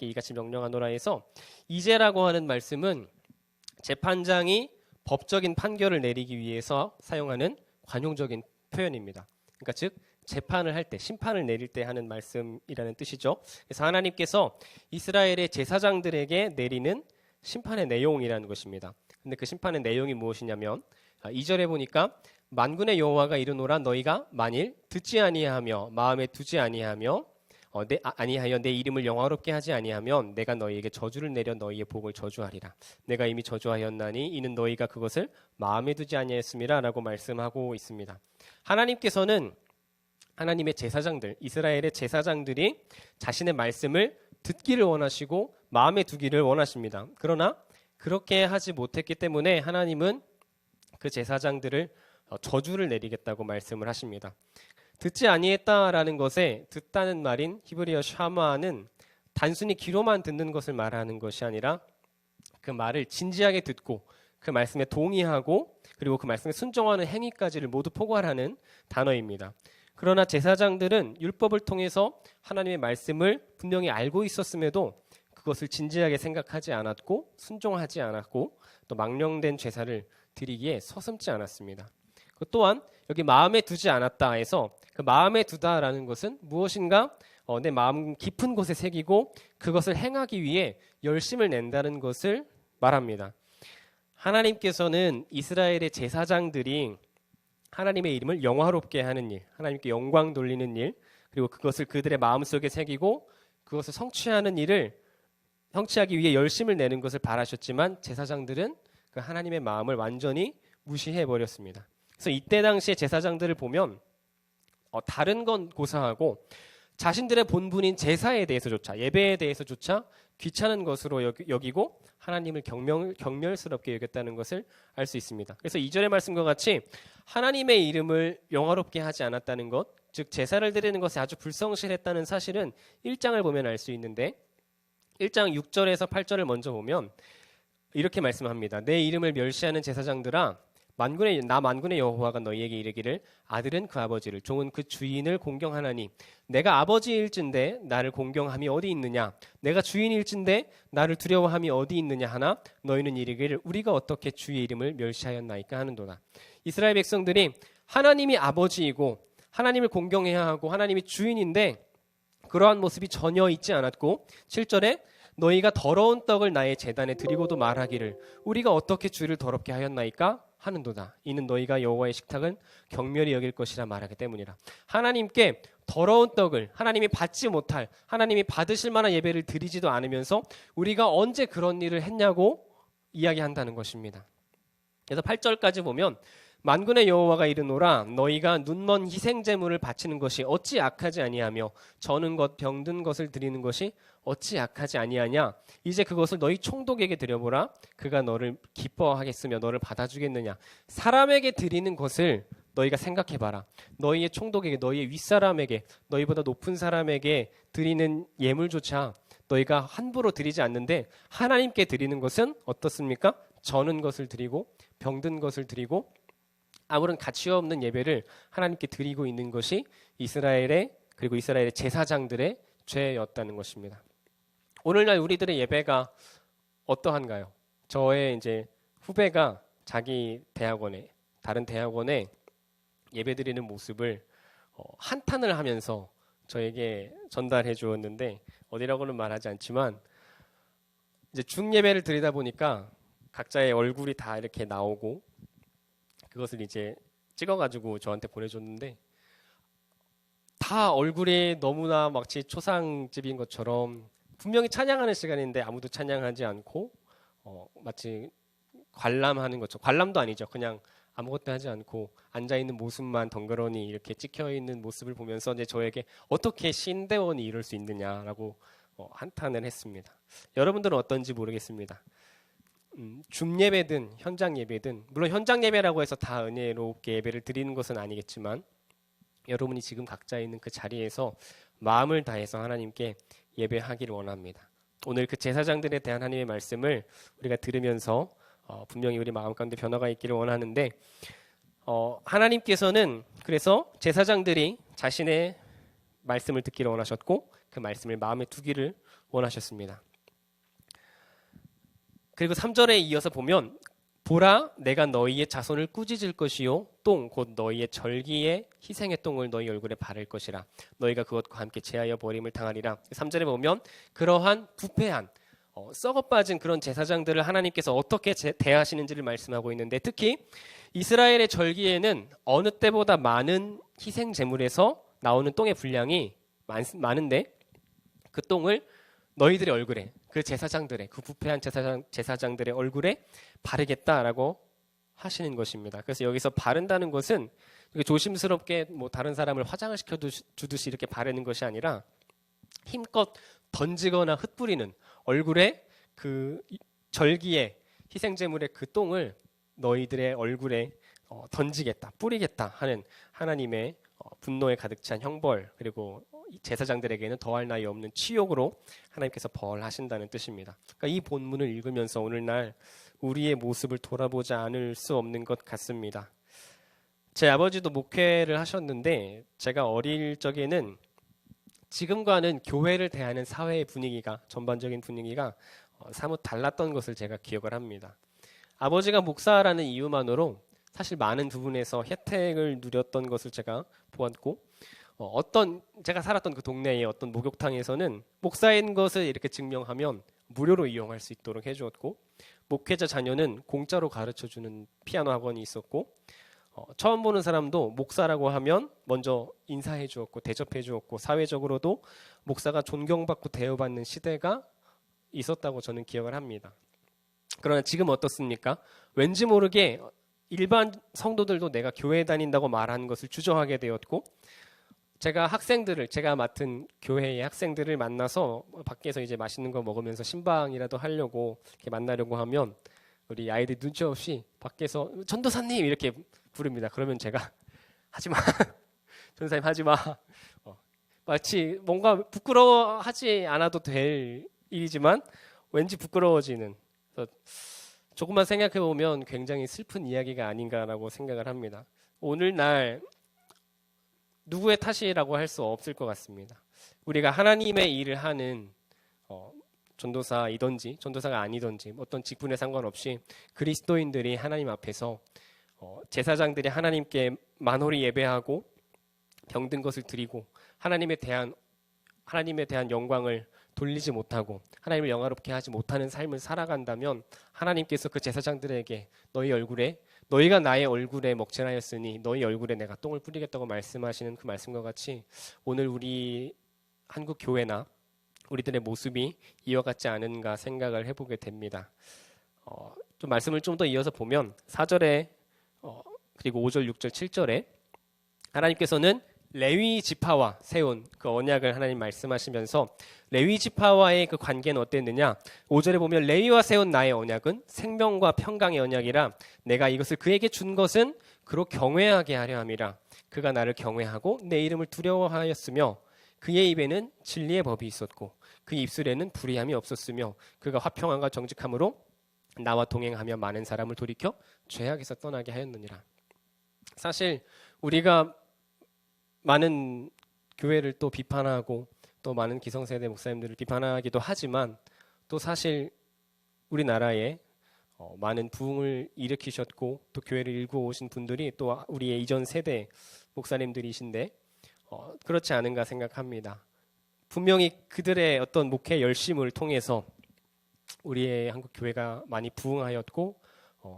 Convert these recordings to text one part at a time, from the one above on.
너희에게 이같이 명령하노라 해서 이제라고 하는 말씀은 재판장이 법적인 판결을 내리기 위해서 사용하는 관용적인 표현입니다. 그러니까 즉 재판을 할 때, 심판을 내릴 때 하는 말씀이라는 뜻이죠. 그래서 하나님께서 이스라엘의 제사장들에게 내리는 심판의 내용이라는 것입니다. 근데 그 심판의 내용이 무엇이냐면 2절에 보니까 만군의 여호와가 이르노라 너희가 만일 듣지 아니하며 마음에 두지 아니하며 아니하여 내 이름을 영화롭게 하지 아니하면 내가 너희에게 저주를 내려 너희의 복을 저주하리라. 내가 이미 저주하였나니 이는 너희가 그것을 마음에 두지 아니하였음이라 라고 말씀하고 있습니다. 하나님께서는 하나님의 제사장들, 이스라엘의 제사장들이 자신의 말씀을 듣기를 원하시고 마음에 두기를 원하십니다. 그러나 그렇게 하지 못했기 때문에 하나님은 그 제사장들을 저주를 내리겠다고 말씀을 하십니다. 듣지 아니했다라는 것에 듣다는 말인 히브리어 샤마는 단순히 귀로만 듣는 것을 말하는 것이 아니라 그 말을 진지하게 듣고 그 말씀에 동의하고 그리고 그 말씀에 순종하는 행위까지를 모두 포괄하는 단어입니다. 그러나 제사장들은 율법을 통해서 하나님의 말씀을 분명히 알고 있었음에도 그것을 진지하게 생각하지 않았고 순종하지 않았고 또 망령된 제사를 드리기에 서슴지 않았습니다. 또한 여기 마음에 두지 않았다 해서 그 마음에 두다라는 것은 무엇인가 내 마음 깊은 곳에 새기고 그것을 행하기 위해 열심을 낸다는 것을 말합니다. 하나님께서는 이스라엘의 제사장들이 하나님의 이름을 영화롭게 하는 일, 하나님께 영광 돌리는 일, 그리고 그것을 그들의 마음속에 새기고 그것을 성취하는 일을 성취하기 위해 열심을 내는 것을 바라셨지만 제사장들은 그 하나님의 마음을 완전히 무시해버렸습니다. 그래서 이때 당시에 제사장들을 보면 다른 건 고사하고 자신들의 본분인 제사에 대해서조차 예배에 대해서조차 귀찮은 것으로 여기고 하나님을 경멸스럽게 여겼다는 것을 알 수 있습니다. 그래서 2절의 말씀과 같이 하나님의 이름을 영화롭게 하지 않았다는 것, 즉 제사를 드리는 것에 아주 불성실했다는 사실은 1장을 보면 알 수 있는데 1장 6절에서 8절을 먼저 보면 이렇게 말씀합니다. 내 이름을 멸시하는 제사장들아 만군의 여호와가 너희에게 이르기를 아들은 그 아버지를 종은 그 주인을 공경하나니 내가 아버지일진데 나를 공경함이 어디 있느냐 내가 주인일진데 나를 두려워함이 어디 있느냐 하나 너희는 이르기를 우리가 어떻게 주의 이름을 멸시하였나이까 하는도다. 이스라엘 백성들이 하나님이 아버지이고 하나님을 공경해야 하고 하나님이 주인인데 그러한 모습이 전혀 있지 않았고 7절에 너희가 더러운 떡을 나의 제단에 드리고도 말하기를 우리가 어떻게 주를 더럽게 하였나이까 하는도다. 이는 너희가 여호와의 식탁은 경멸히 여길 것이라 말하기 때문이라. 하나님께 더러운 떡을 하나님이 받지 못할 하나님이 받으실 만한 예배를 드리지도 않으면서 우리가 언제 그런 일을 했냐고 이야기한다는 것입니다. 그래서 8절까지 보면 만군의 여호와가 이르노라 너희가 눈먼 희생 제물을 바치는 것이 어찌 악하지 아니하며 저는 것 병든 것을 드리는 것이 어찌 악하지 아니하냐 이제 그것을 너희 총독에게 드려보라 그가 너를 기뻐하겠으며 너를 받아주겠느냐. 사람에게 드리는 것을 너희가 생각해봐라. 너희의 총독에게 너희의 윗사람에게 너희보다 높은 사람에게 드리는 예물조차 너희가 함부로 드리지 않는데 하나님께 드리는 것은 어떻습니까? 저는 것을 드리고 병든 것을 드리고 아무런 가치 없는 예배를 하나님께 드리고 있는 것이 이스라엘의 제사장들의 죄였다는 것입니다. 오늘날 우리들의 예배가 어떠한가요? 저의 이제 후배가 자기 대학원에 다른 대학원에 예배드리는 모습을 한탄을 하면서 저에게 전달해 주었는데 어디라고는 말하지 않지만 이제 중예배를 드리다 보니까 각자의 얼굴이 다 이렇게 나오고 그것을 이제 찍어가지고 저한테 보내줬는데 다 얼굴이 너무나 마치 초상집인 것처럼 분명히 찬양하는 시간인데 아무도 찬양하지 않고 마치 관람하는 것처럼 관람도 아니죠. 그냥 아무것도 하지 않고 앉아있는 모습만 덩그러니 이렇게 찍혀있는 모습을 보면서 이제 저에게 어떻게 신대원이 이럴 수 있느냐라고 한탄을 했습니다. 여러분들은 어떤지 모르겠습니다. 줌예배든 현장 예배든 물론 현장 예배라고 해서 다 은혜롭게 예배를 드리는 것은 아니겠지만 여러분이 지금 각자 있는 그 자리에서 마음을 다해서 하나님께 예배하기를 원합니다. 오늘 그 제사장들에 대한 하나님의 말씀을 우리가 들으면서 분명히 우리 마음 가운데 변화가 있기를 원하는데 하나님께서는 그래서 제사장들이 자신의 말씀을 듣기를 원하셨고 그 말씀을 마음에 두기를 원하셨습니다. 그리고 3절에 이어서 보면 보라 내가 너희의 자손을 꾸짖을 것이요 똥 곧 너희의 절기의 희생의 똥을 너희 얼굴에 바를 것이라 너희가 그것과 함께 제하여 버림을 당하리라. 3절에 보면 그러한 부패한 썩어 빠진 그런 제사장들을 하나님께서 어떻게 대하시는지를 말씀하고 있는데 특히 이스라엘의 절기에는 어느 때보다 많은 희생 제물에서 나오는 똥의 분량이 많은데 그 똥을 너희들의 얼굴에 그 제사장들의 그 부패한 제사장들의 얼굴에 바르겠다라고 하시는 것입니다. 그래서 여기서 바른다는 것은 조심스럽게 뭐 다른 사람을 화장을 시켜 주듯이 이렇게 바르는 것이 아니라 힘껏 던지거나 흩뿌리는 얼굴에 그 절기의 희생제물의 그 똥을 너희들의 얼굴에 던지겠다, 뿌리겠다 하는 하나님의 분노에 가득 찬 형벌 그리고 제사장들에게는 더할 나위 없는 치욕으로 하나님께서 벌하신다는 뜻입니다. 그러니까 이 본문을 읽으면서 오늘날 우리의 모습을 돌아보지 않을 수 없는 것 같습니다. 제 아버지도 목회를 하셨는데 제가 어릴 적에는 지금과는 교회를 대하는 사회의 분위기가 전반적인 분위기가 사뭇 달랐던 것을 제가 기억을 합니다. 아버지가 목사라는 이유만으로 사실 많은 부분에서 혜택을 누렸던 것을 제가 보았고 제가 살았던 그 동네의 어떤 목욕탕에서는 목사인 것을 이렇게 증명하면 무료로 이용할 수 있도록 해주었고 목회자 자녀는 공짜로 가르쳐주는 피아노 학원이 있었고 처음 보는 사람도 목사라고 하면 먼저 인사해 주었고 대접해 주었고 사회적으로도 목사가 존경받고 대우받는 시대가 있었다고 저는 기억을 합니다. 그러나 지금 어떻습니까? 왠지 모르게 일반 성도들도 내가 교회에 다닌다고 말하는 것을 주저하게 되었고 제가 맡은 교회의 학생들을 만나서 밖에서 이제 맛있는 거 먹으면서 신방이라도 하려고 이렇게 만나려고 하면 우리 아이들 눈치 없이 밖에서 전도사님 이렇게 부릅니다. 그러면 제가 하지마 전도사님 하지마 마치 뭔가 부끄러워하지 않아도 될 일이지만 왠지 부끄러워지는 조금만 생각해보면 굉장히 슬픈 이야기가 아닌가라고 생각을 합니다. 오늘날 누구의 탓이라고 할 수 없을 것 같습니다. 우리가 하나님의 일을 하는 전도사이든지 전도사가 아니든지 어떤 직분에 상관없이 그리스도인들이 하나님 앞에서 제사장들이 하나님께 만홀히 예배하고 병든 것을 드리고 하나님에 대한 영광을 돌리지 못하고 하나님을 영화롭게 하지 못하는 삶을 살아간다면 하나님께서 그 제사장들에게 너희가 나의 얼굴에 먹칠하였으니 너희 얼굴에 내가 똥을 뿌리겠다고 말씀하시는 그 말씀과 같이 오늘 우리 한국 교회나 우리들의 모습이 이와 같지 않은가 생각을 해보게 됩니다. 좀 말씀을 좀 더 이어서 보면 4절에 그리고 5절, 6절, 7절에 하나님께서는 레위 지파와 세운 그 언약을 하나님 말씀하시면서 레위 지파와의 그 관계는 어땠느냐? 5절에 보면 레위와 세운 나의 언약은 생명과 평강의 언약이라 내가 이것을 그에게 준 것은 그로 경외하게 하려 함이라. 그가 나를 경외하고 내 이름을 두려워하였으며 그의 입에는 진리의 법이 있었고 그 입술에는 불의함이 없었으며 그가 화평함과 정직함으로 나와 동행하며 많은 사람을 돌이켜 죄악에서 떠나게 하였느니라. 사실 우리가 많은 교회를 또 비판하고 또 많은 기성세대 목사님들을 비판하기도 하지만 또 사실 우리나라에 많은 부흥을 일으키셨고 또 교회를 일구어 오신 분들이 또 우리의 이전 세대 목사님들이신데 그렇지 않은가 생각합니다. 분명히 그들의 어떤 목회 열심을 통해서 우리의 한국 교회가 많이 부흥하였고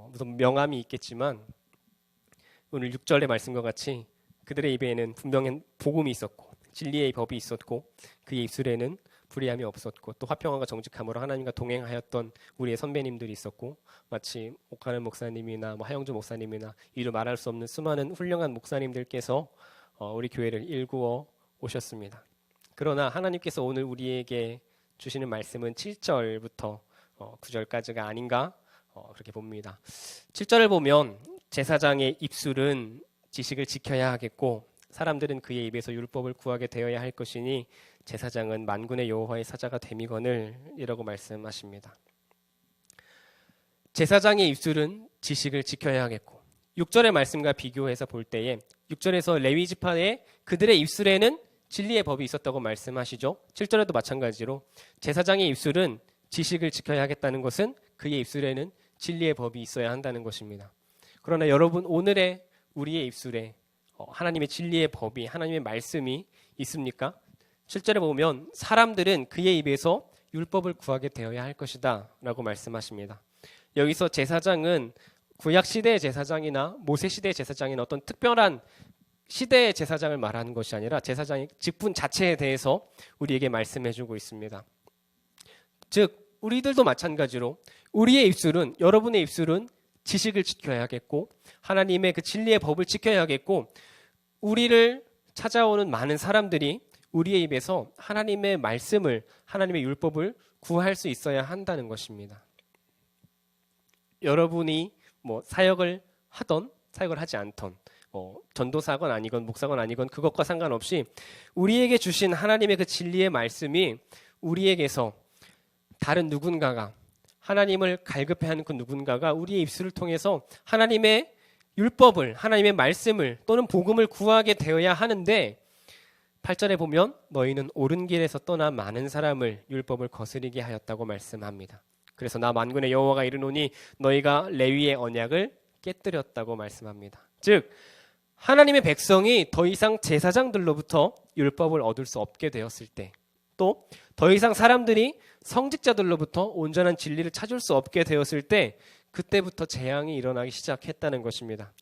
무슨 명함이 있겠지만 오늘 6절의 말씀과 같이 그들의 입에는 분명히 복음이 있었고 진리의 법이 있었고 그의 입술에는 불의함이 없었고 또 화평함과 정직함으로 하나님과 동행하였던 우리의 선배님들이 있었고 마치 옥하늘 목사님이나 하영주 목사님이나 이루 말할 수 없는 수많은 훌륭한 목사님들께서 우리 교회를 일구어 오셨습니다. 그러나 하나님께서 오늘 우리에게 주시는 말씀은 7절부터 9절까지가 아닌가 그렇게 봅니다. 7절을 보면 제사장의 입술은 지식을 지켜야 하겠고 사람들은 그의 입에서 율법을 구하게 되어야 할 것이니 제사장은 만군의 여호와의 사자가 됨이거늘 이라고 말씀하십니다. 제사장의 입술은 지식을 지켜야 하겠고 6절의 말씀과 비교해서 볼 때에 6절에서 레위 지파의 그들의 입술에는 진리의 법이 있었다고 말씀하시죠. 7절에도 마찬가지로 제사장의 입술은 지식을 지켜야 하겠다는 것은 그의 입술에는 진리의 법이 있어야 한다는 것입니다. 그러나 여러분, 오늘의 우리의 입술에 하나님의 진리의 법이, 하나님의 말씀이 있습니까? 7절에 보면 사람들은 그의 입에서 율법을 구하게 되어야 할 것이다 라고 말씀하십니다. 여기서 제사장은 구약시대의 제사장이나 모세시대의 제사장이나 어떤 특별한 시대의 제사장을 말하는 것이 아니라 제사장의 직분 자체에 대해서 우리에게 말씀해주고 있습니다. 즉 우리들도 마찬가지로 우리의 입술은, 여러분의 입술은 지식을 지켜야겠고 하나님의 그 진리의 법을 지켜야겠고, 우리를 찾아오는 많은 사람들이 우리의 입에서 하나님의 말씀을, 하나님의 율법을 구할 수 있어야 한다는 것입니다. 여러분이 사역을 하던 사역을 하지 않던, 전도사건 아니건 목사건 아니건 그것과 상관없이 우리에게 주신 하나님의 그 진리의 말씀이 우리에게서 다른 누군가가, 하나님을 갈급해하는 그 누군가가 우리의 입술을 통해서 하나님의 율법을, 하나님의 말씀을 또는 복음을 구하게 되어야 하는데, 8절에 보면 너희는 옳은 길에서 떠나 많은 사람을 율법을 거스리게 하였다고 말씀합니다. 그래서 나 만군의 여호와가 이르노니 너희가 레위의 언약을 깨뜨렸다고 말씀합니다. 즉 하나님의 백성이 더 이상 제사장들로부터 율법을 얻을 수 없게 되었을 때, 또 더 이상 사람들이 성직자들로부터 온전한 진리를 찾을 수 없게 되었을 때, 그때부터 재앙이 일어나기 시작했다는 것입니다.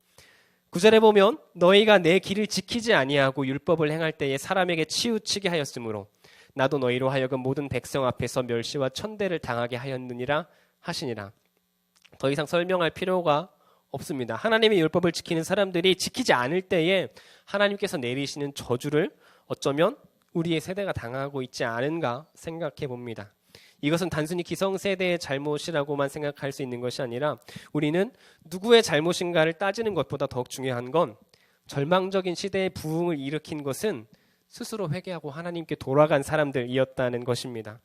9절에 보면 너희가 내 길을 지키지 아니하고 율법을 행할 때에 사람에게 치우치게 하였으므로 나도 너희로 하여금 모든 백성 앞에서 멸시와 천대를 당하게 하였느니라 하시니라. 더 이상 설명할 필요가 없습니다. 하나님의 율법을 지키는 사람들이 지키지 않을 때에 하나님께서 내리시는 저주를 어쩌면 우리의 세대가 당하고 있지 않은가 생각해 봅니다. 이것은 단순히 기성세대의 잘못이라고만 생각할 수 있는 것이 아니라 우리는 누구의 잘못인가를 따지는 것보다 더욱 중요한 건, 절망적인 시대의 부흥을 일으킨 것은 스스로 회개하고 하나님께 돌아간 사람들이었다는 것입니다.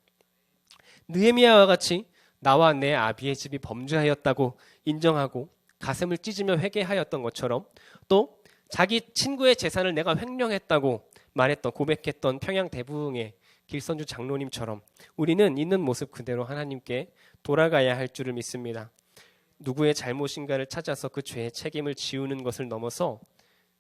느헤미야와 같이 나와 내 아비의 집이 범죄하였다고 인정하고 가슴을 찢으며 회개하였던 것처럼, 또 자기 친구의 재산을 내가 횡령했다고 말했던, 고백했던 평양 대부흥의 길선주 장로님처럼 우리는 있는 모습 그대로 하나님께 돌아가야 할 줄을 믿습니다. 누구의 잘못인가를 찾아서 그 죄의 책임을 지우는 것을 넘어서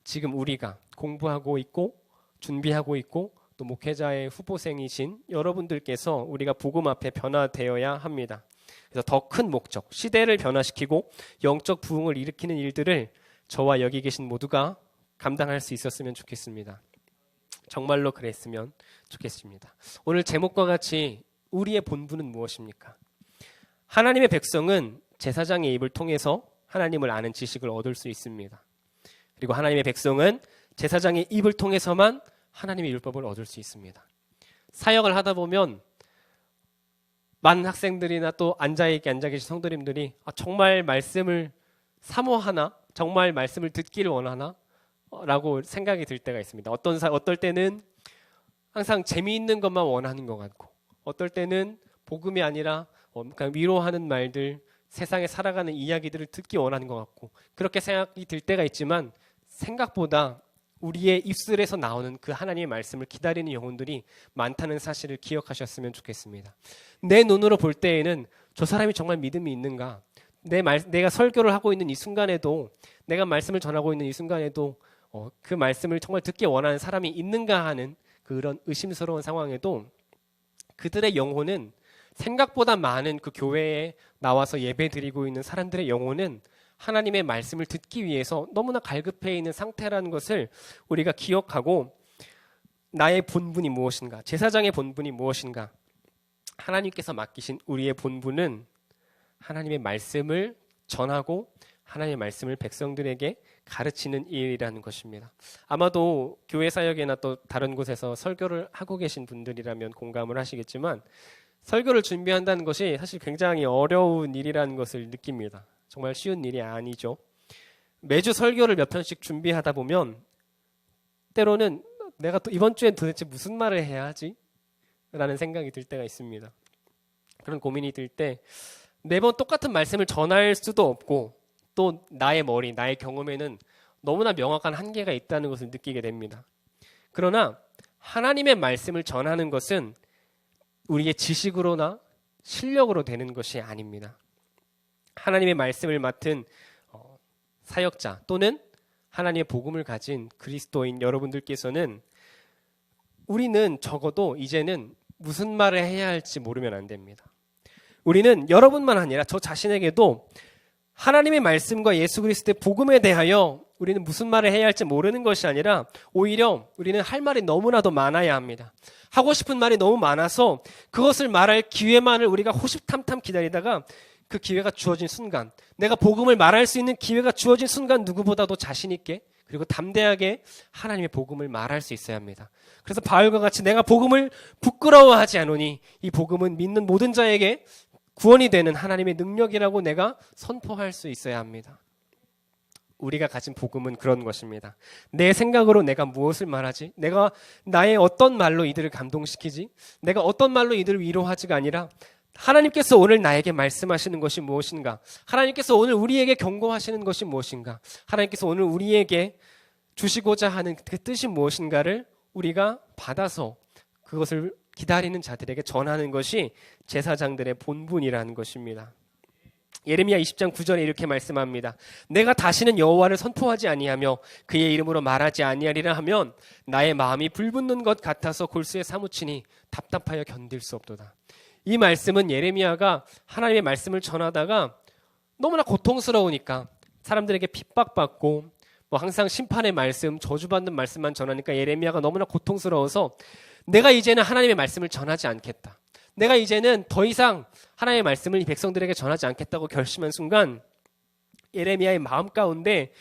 지금 우리가 공부하고 있고 준비하고 있고 또 목회자의 후보생이신 여러분들께서 우리가 복음 앞에 변화되어야 합니다. 그래서 더 큰 목적, 시대를 변화시키고 영적 부흥을 일으키는 일들을 저와 여기 계신 모두가 감당할 수 있었으면 좋겠습니다. 정말로 그랬으면 좋겠습니다. 오늘 제목과 같이 우리의 본분은 무엇입니까? 하나님의 백성은 제사장의 입을 통해서 하나님을 아는 지식을 얻을 수 있습니다. 그리고 하나님의 백성은 제사장의 입을 통해서만 하나님의 율법을 얻을 수 있습니다. 사역을 하다 보면 많은 학생들이나 또 앉아 계신 성도님들이 정말 말씀을 사모하나? 정말 말씀을 듣기를 원하나? 라고 생각이 들 때가 있습니다. 어떨 때는 항상 재미있는 것만 원하는 것 같고, 어떨 때는 복음이 아니라 그냥 위로하는 말들, 세상에 살아가는 이야기들을 듣기 원하는 것 같고, 그렇게 생각이 들 때가 있지만 생각보다 우리의 입술에서 나오는 그 하나님의 말씀을 기다리는 영혼들이 많다는 사실을 기억하셨으면 좋겠습니다. 내 눈으로 볼 때에는 저 사람이 정말 믿음이 있는가? 내가 설교를 하고 있는 이 순간에도, 내가 말씀을 전하고 있는 이 순간에도 그 말씀을 정말 듣기 원하는 사람이 있는가 하는 그런 의심스러운 상황에도 그들의 영혼은, 생각보다 많은 그 교회에 나와서 예배 드리고 있는 사람들의 영혼은 하나님의 말씀을 듣기 위해서 너무나 갈급해 있는 상태라는 것을 우리가 기억하고, 나의 본분이 무엇인가, 제사장의 본분이 무엇인가, 하나님께서 맡기신 우리의 본분은 하나님의 말씀을 전하고 하나님의 말씀을 백성들에게 가르치는 일이라는 것입니다. 아마도 교회 사역이나 또 다른 곳에서 설교를 하고 계신 분들이라면 공감을 하시겠지만, 설교를 준비한다는 것이 사실 굉장히 어려운 일이라는 것을 느낍니다. 정말 쉬운 일이 아니죠. 매주 설교를 몇 편씩 준비하다 보면 때로는 내가 또 이번 주엔 도대체 무슨 말을 해야 하지? 라는 생각이 들 때가 있습니다. 그런 고민이 들 때 매번 똑같은 말씀을 전할 수도 없고, 또 나의 경험에는 너무나 명확한 한계가 있다는 것을 느끼게 됩니다. 그러나 하나님의 말씀을 전하는 것은 우리의 지식으로나 실력으로 되는 것이 아닙니다. 하나님의 말씀을 맡은 사역자 또는 하나님의 복음을 가진 그리스도인 여러분들께서는 우리는 적어도 이제는 무슨 말을 해야 할지 모르면 안 됩니다. 우리는 여러분만 아니라 저 자신에게도 하나님의 말씀과 예수 그리스도의 복음에 대하여 우리는 무슨 말을 해야 할지 모르는 것이 아니라 오히려 우리는 할 말이 너무나도 많아야 합니다. 하고 싶은 말이 너무 많아서 그것을 말할 기회만을 우리가 호시탐탐 기다리다가 그 기회가 주어진 순간, 내가 복음을 말할 수 있는 기회가 주어진 순간 누구보다도 자신 있게 그리고 담대하게 하나님의 복음을 말할 수 있어야 합니다. 그래서 바울과 같이 내가 복음을 부끄러워하지 않으니 이 복음은 믿는 모든 자에게 구원이 되는 하나님의 능력이라고 내가 선포할 수 있어야 합니다. 우리가 가진 복음은 그런 것입니다. 내 생각으로 내가 무엇을 말하지? 내가 나의 어떤 말로 이들을 감동시키지? 내가 어떤 말로 이들을 위로하지가 아니라 하나님께서 오늘 나에게 말씀하시는 것이 무엇인가? 하나님께서 오늘 우리에게 경고하시는 것이 무엇인가? 하나님께서 오늘 우리에게 주시고자 하는 그 뜻이 무엇인가를 우리가 받아서 그것을 기다리는 자들에게 전하는 것이 제사장들의 본분이라는 것입니다. 예레미야 20장 9절에 이렇게 말씀합니다. 내가 다시는 여호와를 선포하지 아니하며 그의 이름으로 말하지 아니하리라 하면 나의 마음이 불붙는 것 같아서 골수에 사무치니 답답하여 견딜 수 없도다. 이 말씀은 예레미야가 하나님의 말씀을 전하다가 너무나 고통스러우니까 사람들에게 핍박받고 항상 심판의 말씀, 저주받는 말씀만 전하니까 예레미야가 너무나 고통스러워서 내가 이제는 하나님의 말씀을 전하지 않겠다. 내가 이제는 더 이상 하나님의 말씀을 이 백성들에게 전하지 않겠다고 결심한 순간 예레미야의 마음 가운데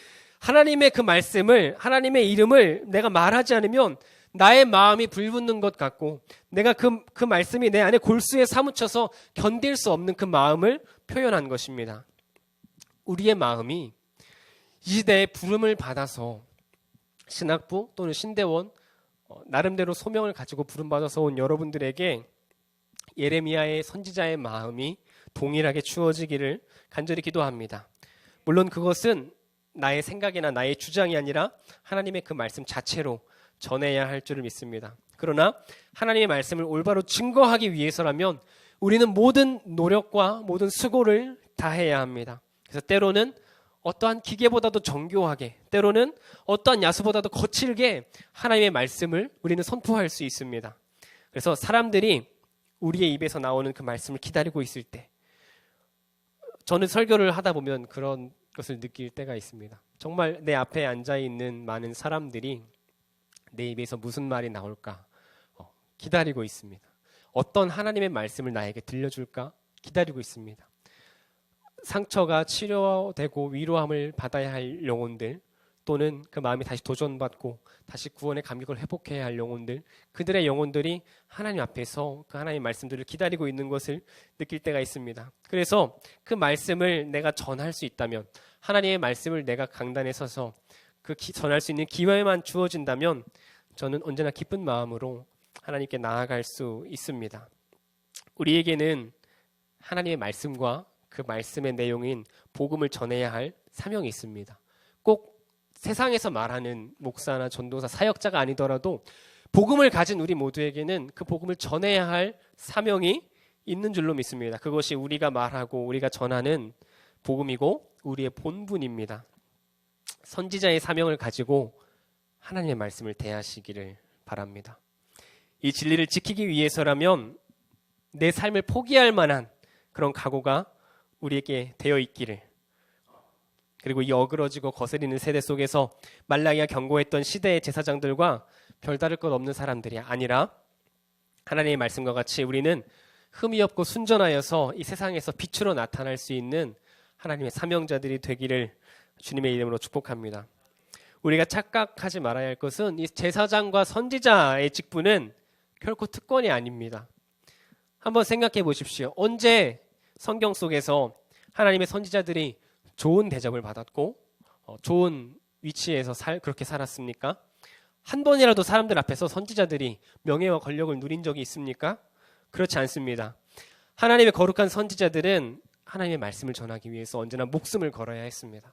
하나님의 그 말씀을, 하나님의 이름을 내가 말하지 않으면 나의 마음이 불붙는 것 같고 내가 그 말씀이 내 안에 골수에 사무쳐서 견딜 수 없는 그 마음을 표현한 것입니다. 우리의 마음이 이 시대에 부름을 받아서 신학부 또는 신대원 나름대로 소명을 가지고 부름받아서 온 여러분들에게 예레미야의 선지자의 마음이 동일하게 주어지기를 간절히 기도합니다. 물론 그것은 나의 생각이나 나의 주장이 아니라 하나님의 그 말씀 자체로 전해야 할 줄을 믿습니다. 그러나 하나님의 말씀을 올바로 증거하기 위해서라면 우리는 모든 노력과 모든 수고를 다해야 합니다. 그래서 때로는 어떠한 기계보다도 정교하게, 때로는 어떠한 야수보다도 거칠게 하나님의 말씀을 우리는 선포할 수 있습니다. 그래서 사람들이 우리의 입에서 나오는 그 말씀을 기다리고 있을 때 저는 설교를 하다 보면 그런 것을 느낄 때가 있습니다. 정말 내 앞에 앉아있는 많은 사람들이 내 입에서 무슨 말이 나올까 기다리고 있습니다. 어떤 하나님의 말씀을 나에게 들려줄까 기다리고 있습니다. 상처가 치료되고 위로함을 받아야 할 영혼들 또는 그 마음이 다시 도전받고 다시 구원의 감격을 회복해야 할 영혼들, 그들의 영혼들이 하나님 앞에서 그 하나님의 말씀들을 기다리고 있는 것을 느낄 때가 있습니다. 그래서 그 말씀을 내가 전할 수 있다면, 하나님의 말씀을 내가 강단에 서서 전할 수 있는 기회만 주어진다면 저는 언제나 기쁜 마음으로 하나님께 나아갈 수 있습니다. 우리에게는 하나님의 말씀과 그 말씀의 내용인 복음을 전해야 할 사명이 있습니다. 꼭 세상에서 말하는 목사나 전도사, 사역자가 아니더라도 복음을 가진 우리 모두에게는 그 복음을 전해야 할 사명이 있는 줄로 믿습니다. 그것이 우리가 말하고 우리가 전하는 복음이고 우리의 본분입니다. 선지자의 사명을 가지고 하나님의 말씀을 대하시기를 바랍니다. 이 진리를 지키기 위해서라면 내 삶을 포기할 만한 그런 각오가 우리에게 되어 있기를, 그리고 이 어그러지고 거스리는 세대 속에서 말라기가 경고했던 시대의 제사장들과 별다를 것 없는 사람들이 아니라 하나님의 말씀과 같이 우리는 흠이 없고 순전하여서 이 세상에서 빛으로 나타날 수 있는 하나님의 사명자들이 되기를 주님의 이름으로 축복합니다. 우리가 착각하지 말아야 할 것은 이 제사장과 선지자의 직분은 결코 특권이 아닙니다. 한번 생각해 보십시오. 언제 성경 속에서 하나님의 선지자들이 좋은 대접을 받았고 좋은 위치에서 그렇게 살았습니까? 한 번이라도 사람들 앞에서 선지자들이 명예와 권력을 누린 적이 있습니까? 그렇지 않습니다. 하나님의 거룩한 선지자들은 하나님의 말씀을 전하기 위해서 언제나 목숨을 걸어야 했습니다.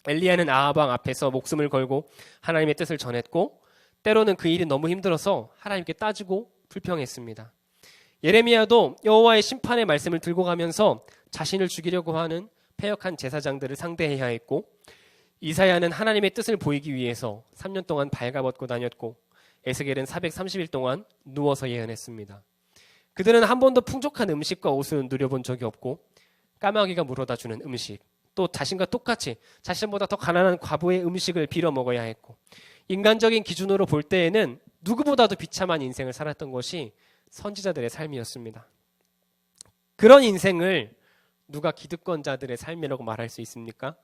엘리야는 아합 왕 앞에서 목숨을 걸고 하나님의 뜻을 전했고, 때로는 그 일이 너무 힘들어서 하나님께 따지고 불평했습니다. 예레미야도 여호와의 심판의 말씀을 들고 가면서 자신을 죽이려고 하는 패역한 제사장들을 상대해야 했고, 이사야는 하나님의 뜻을 보이기 위해서 3년 동안 발가벗고 다녔고, 에스겔은 430일 동안 누워서 예언했습니다. 그들은 한 번도 풍족한 음식과 옷을 누려본 적이 없고, 까마귀가 물어다 주는 음식, 또 자신과 똑같이 자신보다 더 가난한 과부의 음식을 빌어 먹어야 했고, 인간적인 기준으로 볼 때에는 누구보다도 비참한 인생을 살았던 것이 선지자들의 삶이었습니다. 그런 인생을 누가 기득권자들의 삶이라고 말할 수 있습니까?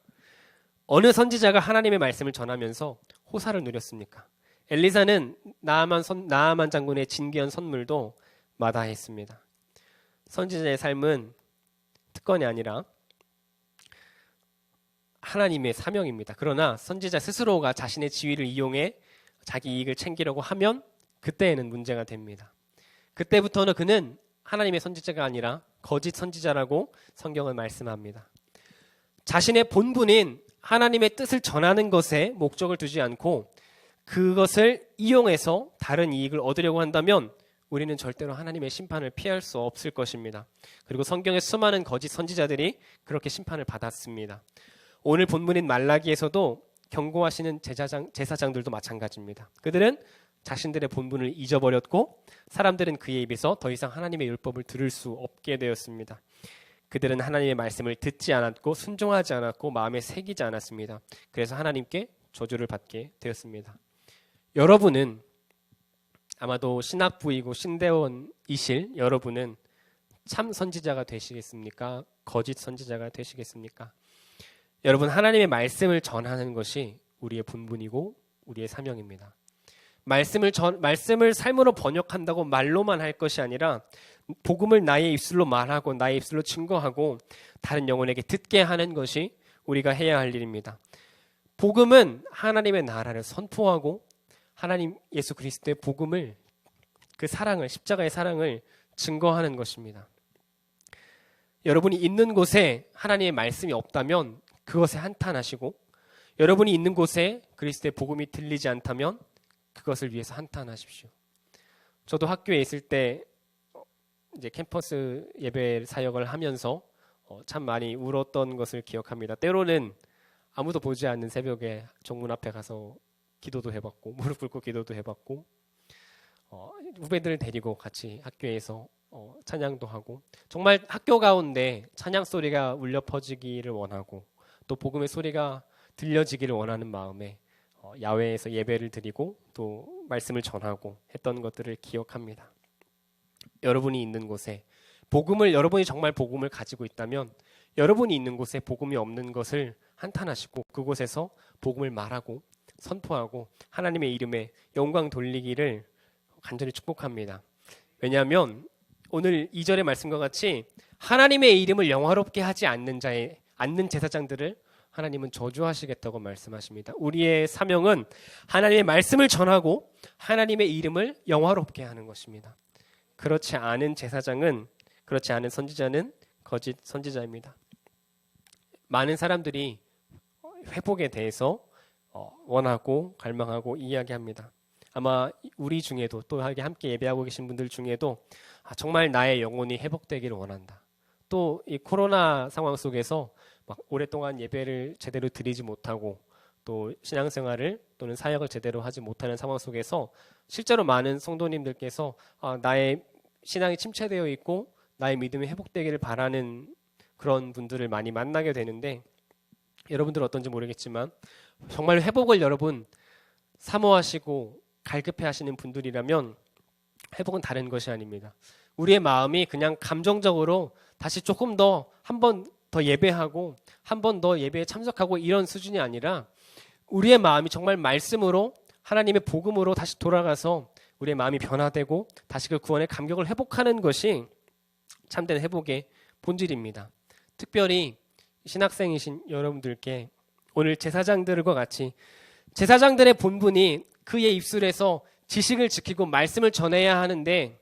어느 선지자가 하나님의 말씀을 전하면서 호사를 누렸습니까? 엘리사는 나아만 장군의 진귀한 선물도 마다했습니다. 선지자의 삶은 특권이 아니라 하나님의 사명입니다. 그러나 선지자 스스로가 자신의 지위를 이용해 자기 이익을 챙기려고 하면 그때에는 문제가 됩니다. 그때부터는 그는 하나님의 선지자가 아니라 거짓 선지자라고 성경은 말씀합니다. 자신의 본분인 하나님의 뜻을 전하는 것에 목적을 두지 않고 그것을 이용해서 다른 이익을 얻으려고 한다면 우리는 절대로 하나님의 심판을 피할 수 없을 것입니다. 그리고 성경의 수많은 거짓 선지자들이 그렇게 심판을 받았습니다. 오늘 본문인 말라기에서도 경고하시는 제사장들도 마찬가지입니다. 그들은 자신들의 본분을 잊어버렸고 사람들은 그의 입에서 더 이상 하나님의 율법을 들을 수 없게 되었습니다. 그들은 하나님의 말씀을 듣지 않았고 순종하지 않았고 마음에 새기지 않았습니다. 그래서 하나님께 저주를 받게 되었습니다. 여러분은 아마도 신학부이고 신대원이실 여러분은 참 선지자가 되시겠습니까? 거짓 선지자가 되시겠습니까? 여러분, 하나님의 말씀을 전하는 것이 우리의 본분이고 우리의 사명입니다. 말씀을 삶으로 번역한다고 말로만 할 것이 아니라 복음을 나의 입술로 말하고 나의 입술로 증거하고 다른 영혼에게 듣게 하는 것이 우리가 해야 할 일입니다. 복음은 하나님의 나라를 선포하고 하나님 예수 그리스도의 복음을, 그 사랑을, 십자가의 사랑을 증거하는 것입니다. 여러분이 있는 곳에 하나님의 말씀이 없다면 그것에 한탄하시고, 여러분이 있는 곳에 그리스도의 복음이 들리지 않다면 그것을 위해서 한탄하십시오. 저도 학교에 있을 때 이제 캠퍼스 예배 사역을 하면서 참 많이 울었던 것을 기억합니다. 때로는 아무도 보지 않는 새벽에 정문 앞에 가서 기도도 해봤고, 무릎 꿇고 기도도 해봤고, 후배들을 데리고 같이 학교에서 찬양도 하고, 정말 학교 가운데 찬양 소리가 울려 퍼지기를 원하고 또 복음의 소리가 들려지기를 원하는 마음에 야외에서 예배를 드리고 또 말씀을 전하고 했던 것들을 기억합니다. 여러분이 있는 곳에 여러분이 정말 복음을 가지고 있다면 여러분이 있는 곳에 복음이 없는 것을 한탄하시고 그곳에서 복음을 말하고 선포하고 하나님의 이름에 영광 돌리기를 간절히 축복합니다. 왜냐하면 오늘 2절의 말씀과 같이 하나님의 이름을 영화롭게 하지 않는 제사장들을 하나님은 저주하시겠다고 말씀하십니다. 우리의 사명은 하나님의 말씀을 전하고 하나님의 이름을 영화롭게 하는 것입니다. 그렇지 않은 선지자는 거짓 선지자입니다. 많은 사람들이 회복에 대해서 원하고 갈망하고 이야기합니다. 아마 우리 중에도 또 함께 예배하고 계신 분들 중에도 정말 나의 영혼이 회복되기를 원한다. 또 이 코로나 상황 속에서 막 오랫동안 예배를 제대로 드리지 못하고 또 신앙생활을 또는 사역을 제대로 하지 못하는 상황 속에서 실제로 많은 성도님들께서 나의 신앙이 침체되어 있고 나의 믿음이 회복되기를 바라는 그런 분들을 많이 만나게 되는데, 여러분들 어떤지 모르겠지만 정말 회복을 여러분 사모하시고 갈급해 하시는 분들이라면 회복은 다른 것이 아닙니다. 우리의 마음이 그냥 감정적으로 다시 조금 더 한 번 더 예배하고 한 번 더 예배에 참석하고 이런 수준이 아니라 우리의 마음이 정말 말씀으로 하나님의 복음으로 다시 돌아가서 우리의 마음이 변화되고 다시 그 구원의 감격을 회복하는 것이 참된 회복의 본질입니다. 특별히 신학생이신 여러분들께 오늘 제사장들과 같이 제사장들의 본분이 그의 입술에서 지식을 지키고 말씀을 전해야 하는데,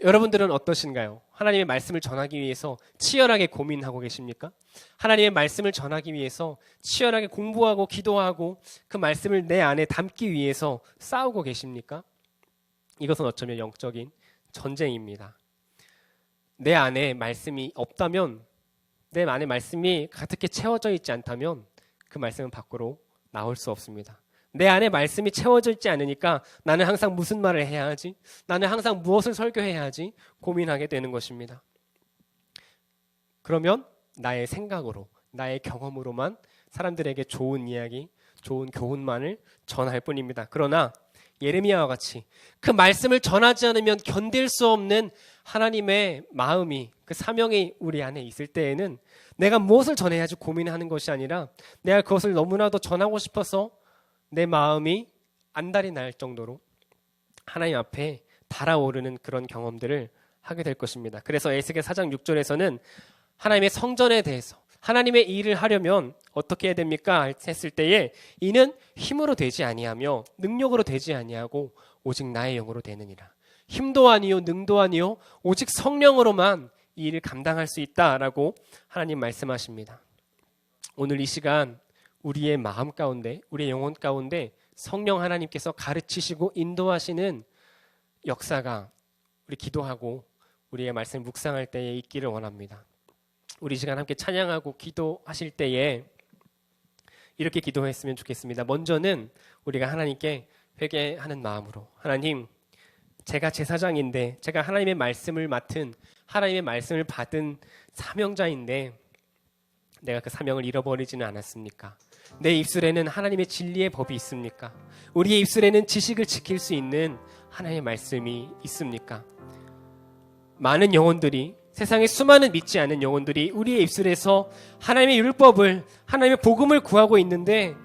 여러분들은 어떠신가요? 하나님의 말씀을 전하기 위해서 치열하게 고민하고 계십니까? 하나님의 말씀을 전하기 위해서 치열하게 공부하고 기도하고 그 말씀을 내 안에 담기 위해서 싸우고 계십니까? 이것은 어쩌면 영적인 전쟁입니다. 내 안에 말씀이 없다면, 내 안에 말씀이 가득히 채워져 있지 않다면 그 말씀은 밖으로 나올 수 없습니다. 내 안에 말씀이 채워져 있지 않으니까 나는 항상 무슨 말을 해야 하지? 나는 항상 무엇을 설교해야 하지? 고민하게 되는 것입니다. 그러면 나의 생각으로, 나의 경험으로만 사람들에게 좋은 이야기, 좋은 교훈만을 전할 뿐입니다. 그러나 예레미야와 같이 그 말씀을 전하지 않으면 견딜 수 없는 하나님의 마음이, 그 사명이 우리 안에 있을 때에는 내가 무엇을 전해야지 고민하는 것이 아니라 내가 그것을 너무나도 전하고 싶어서 내 마음이 안달이 날 정도로 하나님 앞에 달아오르는 그런 경험들을 하게 될 것입니다. 그래서 에스겔 4장 6절에서는 하나님의 성전에 대해서, 하나님의 일을 하려면 어떻게 해야 됩니까? 했을 때에 이는 힘으로 되지 아니하며 능력으로 되지 아니하고 오직 나의 영으로 되느니라. 힘도 아니요 능도 아니요 오직 성령으로만 이 일을 감당할 수 있다라고 하나님 말씀하십니다. 오늘 이 시간 우리의 마음 가운데, 우리의 영혼 가운데 성령 하나님께서 가르치시고 인도하시는 역사가 우리 기도하고 우리의 말씀을 묵상할 때에 있기를 원합니다. 우리 시간 함께 찬양하고 기도하실 때에 이렇게 기도했으면 좋겠습니다. 먼저는 우리가 하나님께 회개하는 마음으로, 하나님, 제가 제사장인데, 제가 하나님의 말씀을 맡은, 하나님의 말씀을 받은 사명자인데 내가 그 사명을 잃어버리지는 않았습니까? 내 입술에는 하나님의 진리의 법이 있습니까? 우리의 입술에는 지식을 지킬 수 있는 하나님의 말씀이 있습니까? 많은 영혼들이, 세상에 수많은 믿지 않은 영혼들이 우리의 입술에서 하나님의 율법을, 하나님의 복음을 구하고 있는데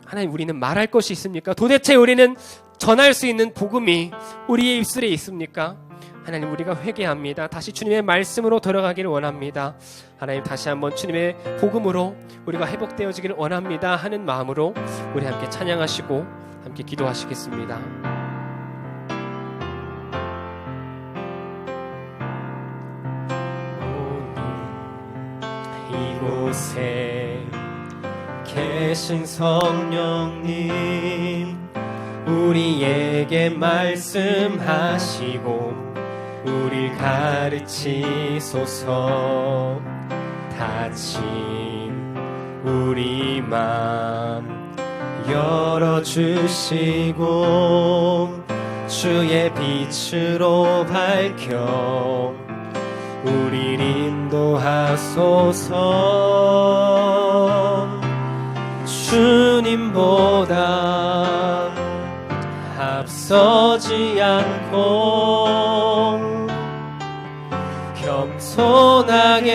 하나님, 우리는 말할 것이 있습니까? 도대체 우리는 전할 수 있는 복음이 우리의 입술에 있습니까? 하나님, 우리가 회개합니다. 다시 주님의 말씀으로 돌아가기를 원합니다. 하나님, 다시 한번 주님의 복음으로 우리가 회복되어지기를 원합니다 하는 마음으로 우리 함께 찬양하시고 함께 기도하시겠습니다. 이곳에 계신 성령님, 우리에게 말씀하시고 우릴 가르치소서. 닫힌 우리 맘 열어주시고 주의 빛으로 밝혀 우릴 인도하소서. 주님보다 앞서지 않고 겸손하게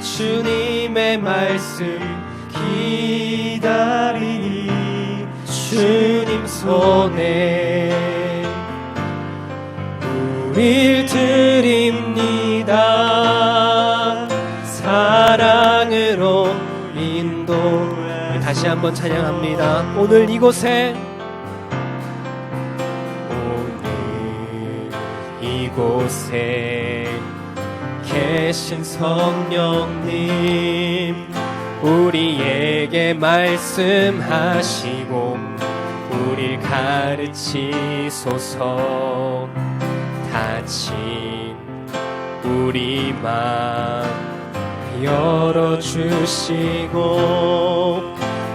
주님의 말씀 기다리니 주님 손에 우릴 드립니다. 사랑으로 인도. 다시 한번 찬양합니다. 오늘 이곳에, 오늘 이곳에 계신 성령님, 우리에게 말씀하시고 우릴 가르치소서. 닫힌 우리 맘 열어주시고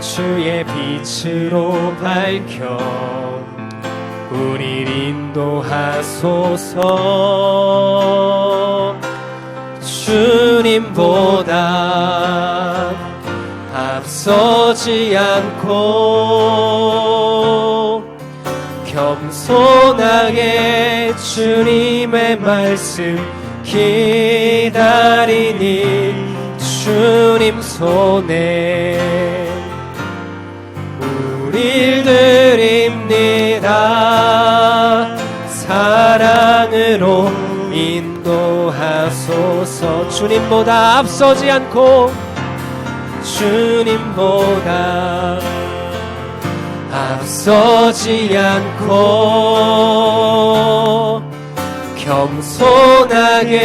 주의 빛으로 밝혀 우릴 인도하소서. 주님보다 앞서지 않고 겸손하게 주님의 말씀 기다리니 주님 손에 우릴 드립니다. 사랑으로 인도하소서. 주님보다 앞서지 않고, 주님보다 앞서지 않고 겸손하게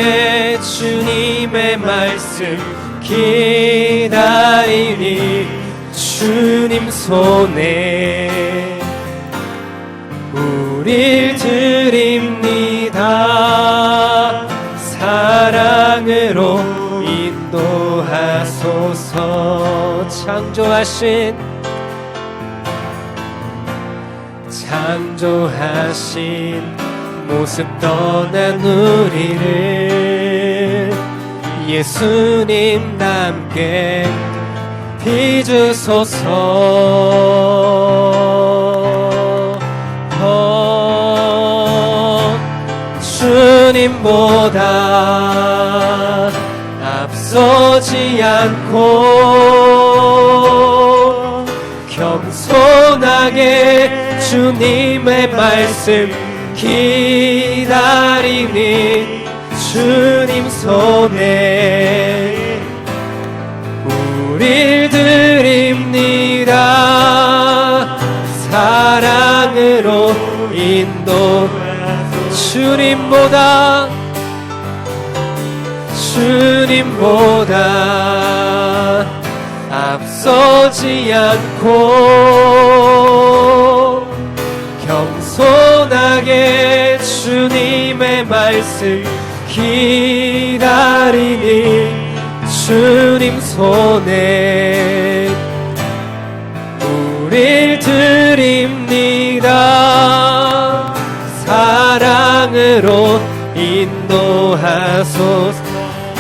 주님의 말씀 기다리니 주님 손에 우릴 드립니다. 사랑으로 인도하소서. 창조하신 모습 떠난 우리를 예수님답게 빚으소서. 주님보다 앞서지 않고 겸손하게 주님의 말씀 기다리니 주님 손에 우릴 드립니다. 사랑으로 인도 주님보다 앞서지 않고 겸손하게 주님의 말씀 기다리니 주님 손에 우릴 드립니다. 사랑으로 인도하소서.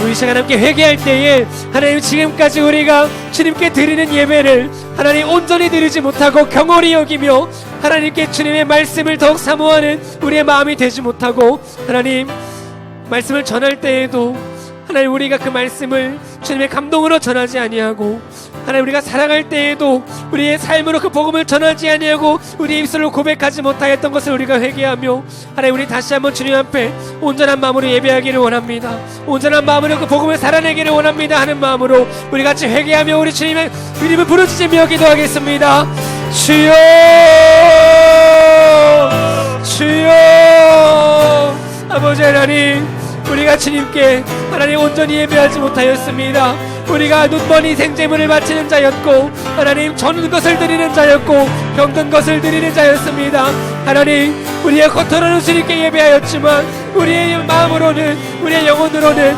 우리 시간 함께 회개할 때에 하나님, 지금까지 우리가 주님께 드리는 예배를 하나님 온전히 드리지 못하고 경홀히 여기며 하나님께 주님의 말씀을 더욱 사모하는 우리의 마음이 되지 못하고 하나님 말씀을 전할 때에도 하나님 우리가 그 말씀을 주님의 감동으로 전하지 아니하고 하나님 우리가 살아갈 때에도 우리의 삶으로 그 복음을 전하지 아니하고 우리의 입술로 고백하지 못하였던 것을 우리가 회개하며 하나님 우리 다시 한번 주님 앞에 온전한 마음으로 예배하기를 원합니다. 온전한 마음으로 그 복음을 살아내기를 원합니다 하는 마음으로 우리 같이 회개하며 우리 주님의 이름을 부르짖으며 기도하겠습니다. 주여 아버지 하나님, 우리가 주님께 하나님 온전히 예배하지 못하였습니다. 우리가 눈먼이 생제물을 바치는 자였고 하나님 저는 것을 드리는 자였고 병든 것을 드리는 자였습니다. 하나님 우리의 겉으로는 주님께 예배하였지만 우리의 마음으로는 우리의 영혼으로는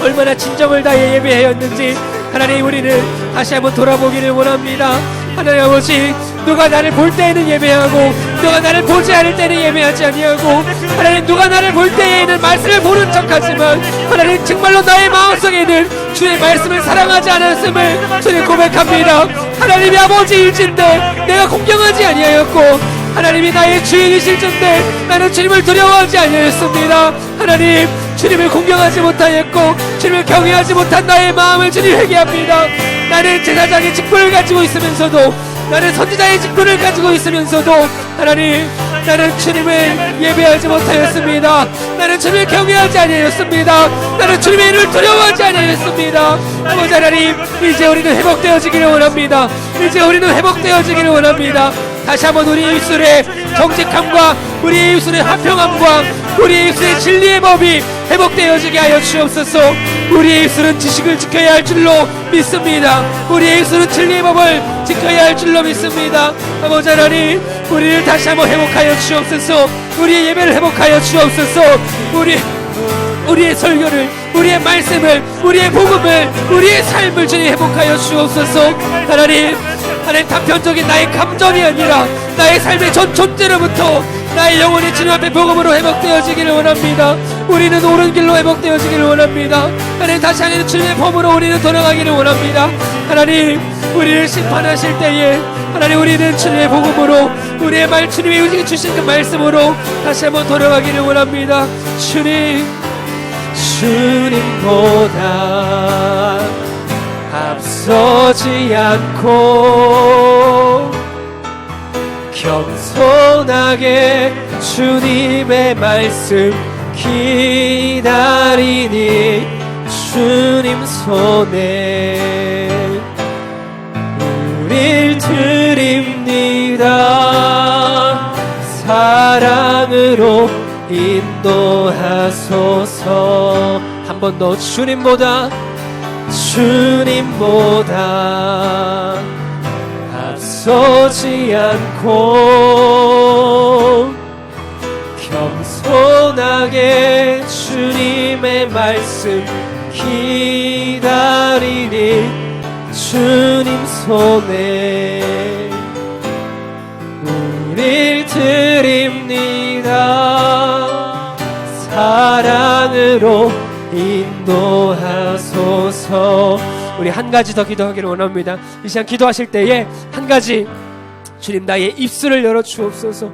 얼마나 진정을 다해 예배하였는지 하나님 우리는 다시 한번 돌아보기를 원합니다. 하나님 아버지, 누가 나를 볼 때에는 예배하고 누가 나를 보지 않을 때는 예배하지 아니하고 하나님 누가 나를 볼 때에는 말씀을 보는 척하지만 하나님 정말로 나의 마음속에는 주의 말씀을 사랑하지 않았음을 주님 고백합니다. 하나님이 아버지일진데 내가 공경하지 아니하였고 하나님이 나의 주인이실진데 나는 주님을 두려워하지 아니하였습니다. 하나님 주님을 공경하지 못하였고 주님을 경외하지 못한 나의 마음을 주님 회개합니다. 나는 제사장의 직분을 가지고 있으면서도 나는 선지자의 직분을 가지고 있으면서도 하나님 나는 주님을 예배하지 못하였습니다. 나는 주님을 경외하지 아니하였습니다. 나는 주님의 이름을 두려워하지 아니하였습니다. 아버지 하나님, 이제 우리는 회복되어지기를 원합니다. 이제 우리는 회복되어지기를 원합니다. 다시 한번 우리의 입술의 정직함과 우리의 입술의 화평함과 우리의 입술의 진리의 법이 회복되어지게 하여 주옵소서. 우리의 입술은 지식을 지켜야 할 줄로 믿습니다. 우리의 입술은 진리의 법을 지켜야 할 줄로 믿습니다. 아버지 하나님, 우리를 다시 한번 회복하여 주옵소서. 우리의 예배를 회복하여 주옵소서. 우리의 설교를, 우리의 말씀을, 우리의 복음을, 우리의 삶을 주님 회복하여 주옵소서. 하나님 단편적인 나의 감정이 아니라 나의 삶의 전 존재로부터 나의 영혼이 주님 앞에 복음으로 회복되어지기를 원합니다. 우리는 옳은 길로 회복되어지기를 원합니다. 하나님 다시 하나님 주님의 법으로 우리는 돌아가기를 원합니다. 하나님 우리를 심판하실 때에 하나님 우리는 주님의 복음으로 우리의 말 주님이 주신 그 말씀으로 다시 한번 돌아가기를 원합니다. 주님보다 앞서지 않고 겸손하게 주님의 말씀 기다리니 주님 손에 우릴 드립니다. 사랑으로 인도하소서. 한 번 더 주님보다 앞서지 않고 겸손하게 주님의 말씀 기다리니 주님 손에 우릴 드립니다. 사랑으로 인도하소서. 우리 한 가지 더 기도하기를 원합니다. 이 시간 기도하실 때에 한 가지, 주님 나의 입술을 열어주옵소서.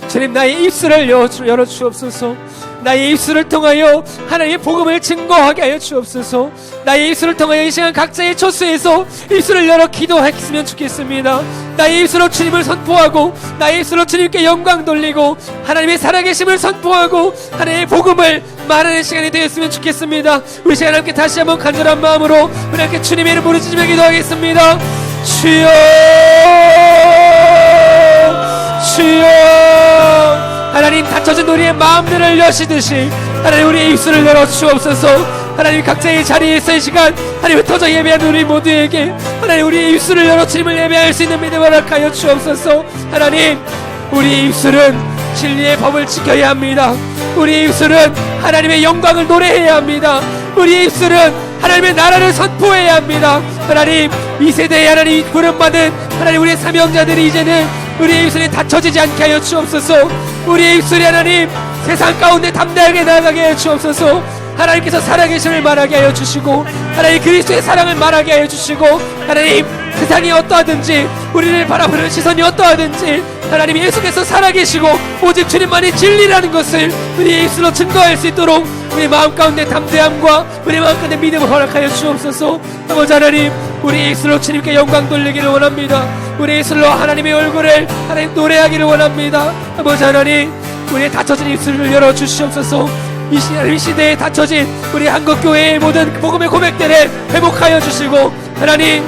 주님 나의 입술을 열어주옵소서. 나의 입술을 통하여 하나님의 복음을 증거하게 하여 주옵소서. 나의 입술을 통하여 이 시간 각자의 처소에서 입술을 열어 기도했으면 좋겠습니다. 나의 입술로 주님을 선포하고 나의 입술로 주님께 영광 돌리고 하나님의 살아계심을 선포하고 하나님의 복음을 말하는 시간이 되었으면 좋겠습니다. 우리 시간 함께 다시 한번 간절한 마음으로 우리 함께 주님의 이름 부르짖으며 기도하겠습니다. 주여 주여, 하나님 닫혀진 우리의 마음들을 여시듯이 하나님 우리의 입술을 열어 주옵소서. 하나님 각자의 자리에서 이 시간 하나님 흩어져 예배하는 우리 모두에게 하나님 우리의 입술을 열어 주님을 예배할 수 있는 믿음을 허락하여 주옵소서. 하나님 우리 입술은 진리의 법을 지켜야 합니다. 우리 입술은 하나님의 영광을 노래해야 합니다. 우리 입술은 하나님의 나라를 선포해야 합니다. 하나님 이 세대에 하나님 부름받은 하나님 우리의 사명자들이 이제는 우리의 입술이 닫혀지지 않게 하여 주옵소서. 우리의 입술이 하나님 세상 가운데 담대하게 나아가게 하여 주옵소서. 하나님께서 살아계심을 말하게 하여 주시고 하나님 그리스도의 사랑을 말하게 하여 주시고 하나님 세상이 어떠하든지 우리를 바라보는 시선이 어떠하든지 하나님 예수께서 살아계시고 오직 주님만이 진리라는 것을 우리의 입술로 증거할 수 있도록 우리 마음 가운데 담대함과 우리 마음 가운데 믿음을 허락하여 주옵소서. 아버지 하나님 우리 입술로 주님께 영광 돌리기를 원합니다. 우리 입술로 하나님의 얼굴을 하나님 노래하기를 원합니다. 아버지 하나님 우리의 닫혀진 입술을 열어주시옵소서. 이 시대에 닫혀진 우리 한국교회의 모든 복음의 고백들을 회복하여 주시고 하나님